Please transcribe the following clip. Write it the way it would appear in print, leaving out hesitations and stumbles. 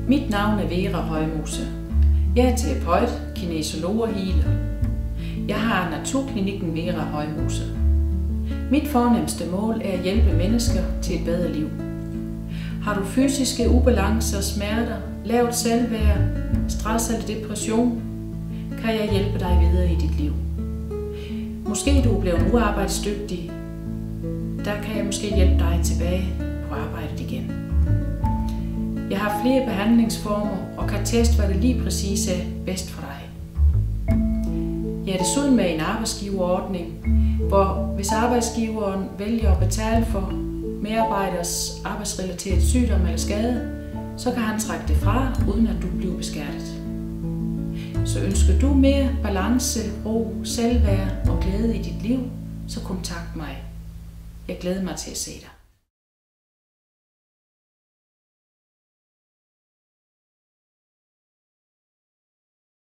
Mit navn er Vera Højmose. Jeg er terapeut, kinesiolog og healer. Jeg har naturklinikken Vera Højmose. Mit fornemste mål er at hjælpe mennesker til et bedre liv. Har du fysiske ubalancer, smerter, lavt selvværd, stress eller depression, kan jeg hjælpe dig videre i dit liv. Måske du er blevet uarbejdsdygtig, der kan jeg måske hjælpe dig tilbage på arbejdet igen. Jeg har flere behandlingsformer og kan teste, hvad det lige præcis er bedst for dig. Jeg er desuden med i en arbejdsgiverordning, hvor hvis arbejdsgiveren vælger at betale for medarbejders arbejdsrelateret sygdom eller skade, så kan han trække det fra, uden at du bliver beskattet. Så ønsker du mere balance, ro, selvværd og glæde i dit liv, så kontakt mig. Jeg glæder mig til at se dig.